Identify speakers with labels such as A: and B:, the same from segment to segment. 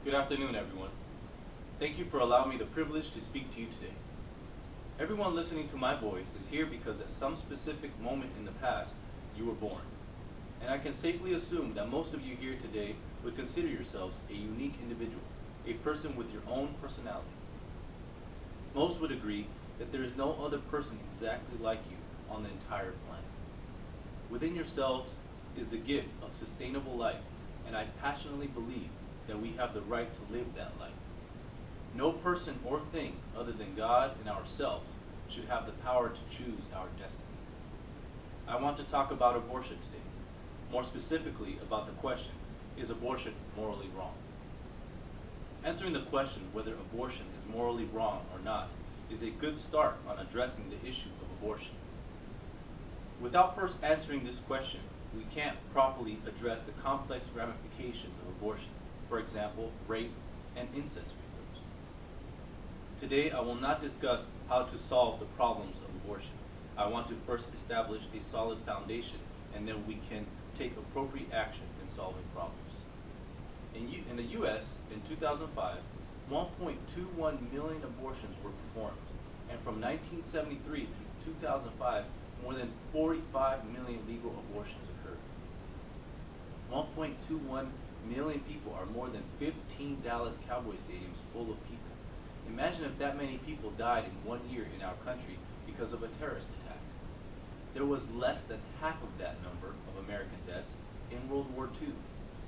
A: Good afternoon, everyone. Thank you for allowing me the privilege to speak to you today. Everyone listening to my voice is here because at some specific moment in the past, you were born. And I can safely assume that most of you here today would consider yourselves a unique individual, a person with your own personality. Most would agree that there is no other person exactly like you on the entire planet. Within yourselves is the gift of sustainable life, and I passionately believe that we have the right to live that life. No person or thing other than God and ourselves should have the power to choose our destiny. I want to talk about abortion today, more specifically about the question, is abortion morally wrong? Answering the question whether abortion is morally wrong or not is a good start on addressing the issue of abortion. Without first answering this question, we can't properly address the complex ramifications of abortion, for example, rape and incest victims. Today, I will not discuss how to solve the problems of abortion. I want to first establish a solid foundation, and then we can take appropriate action in solving problems. In the U.S., in 2005, 1.21 million abortions were performed, and from 1973 through 2005, more than 45 million legal abortions occurred. 1.21 million people are more than 15 Dallas Cowboy stadiums full of people. Imagine if that many people died in 1 year in our country because of a terrorist attack. There was less than half of that number of American deaths in World War II.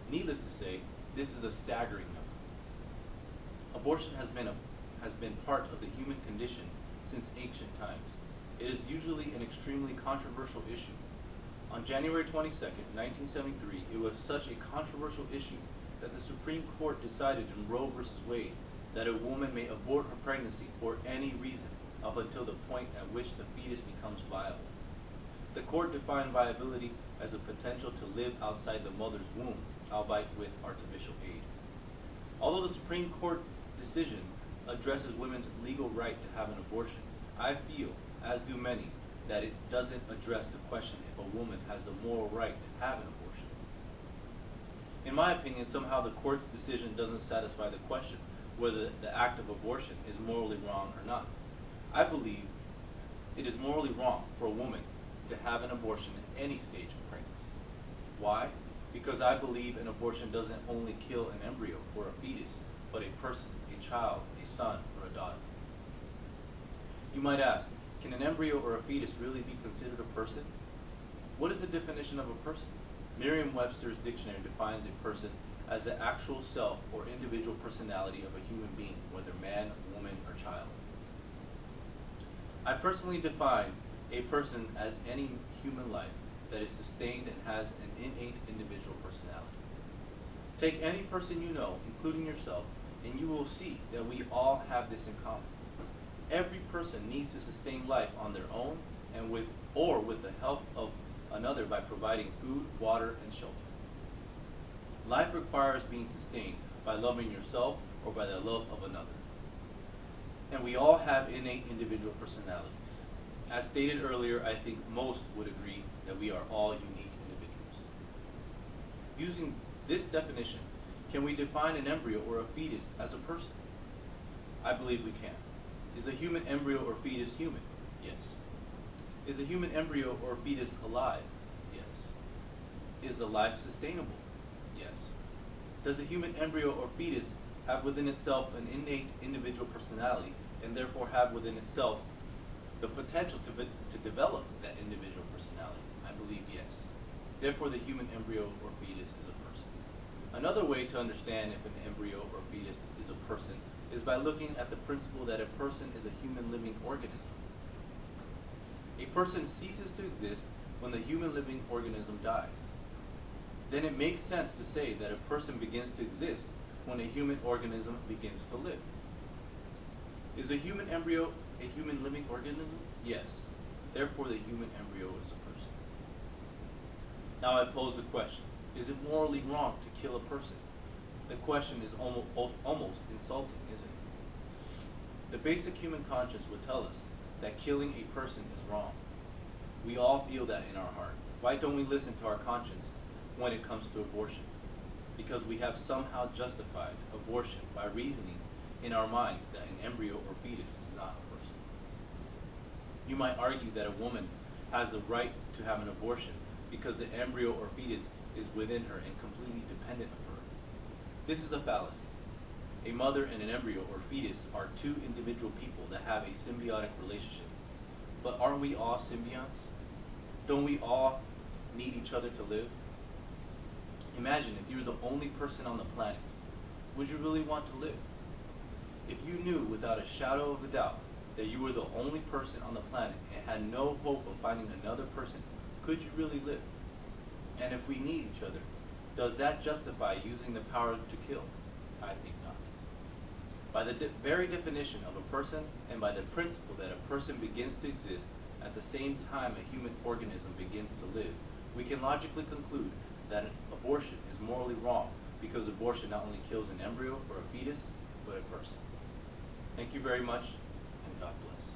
A: Needless to say, this is a staggering number. Abortion has been part of the human condition since ancient times. It is usually an extremely controversial issue. On January 22nd, 1973, it was such a controversial issue that the Supreme Court decided in Roe v. Wade that a woman may abort her pregnancy for any reason up until the point at which the fetus becomes viable. The court defined viability as a potential to live outside the mother's womb, albeit with artificial aid. Although the Supreme Court decision addresses women's legal right to have an abortion, I feel, as do many, that it doesn't address the question if a woman has the moral right to have an abortion. In my opinion, somehow the court's decision doesn't satisfy the question whether the act of abortion is morally wrong or not. I believe it is morally wrong for a woman to have an abortion at any stage of pregnancy. Why? Because I believe an abortion doesn't only kill an embryo or a fetus, but a person, a child, a son, or a daughter. You might ask, can an embryo or a fetus really be considered a person? What is the definition of a person? Merriam-Webster's dictionary defines a person as the actual self or individual personality of a human being, whether man, woman, or child. I personally define a person as any human life that is sustained and has an innate individual personality. Take any person you know, including yourself, and you will see that we all have this in common. Every person needs to sustain life on their own and with the help of another by providing food, water, and shelter. Life requires being sustained by loving yourself or by the love of another. And we all have innate individual personalities. As stated earlier, I think most would agree that we are all unique individuals. Using this definition, can we define an embryo or a fetus as a person? I believe we can. Is a human embryo or fetus human? Yes. Is a human embryo or fetus alive? Yes. Is a life sustainable? Yes. Does a human embryo or fetus have within itself an innate individual personality and therefore have within itself the potential to develop that individual personality? I believe yes. Therefore, the human embryo or fetus is a person. Another way to understand if an embryo or fetus is a person is by looking at the principle that a person is a human living organism. A person ceases to exist when the human living organism dies. Then it makes sense to say that a person begins to exist when a human organism begins to live. Is a human embryo a human living organism? Yes. Therefore, the human embryo is a person. Now I pose the question, is it morally wrong to kill a person? The question is almost insulting, isn't it? The basic human conscience would tell us that killing a person is wrong. We all feel that in our heart. Why don't we listen to our conscience when it comes to abortion? because we have somehow justified abortion by reasoning in our minds that an embryo or fetus is not a person. You might argue that a woman has the right to have an abortion because the embryo or fetus is within her and completely dependent of her. This is a fallacy. A mother and an embryo or fetus are two individual people that have a symbiotic relationship. But aren't we all symbionts? Don't we all need each other to live? Imagine if you were the only person on the planet. Would you really want to live? If you knew without a shadow of a doubt that you were the only person on the planet and had no hope of finding another person, could you really live? And if we need each other, does that justify using the power to kill? I think not. By the very definition of a person and by the principle that a person begins to exist at the same time a human organism begins to live, we can logically conclude that an abortion is morally wrong because abortion not only kills an embryo or a fetus, but a person. Thank you very much, and God bless.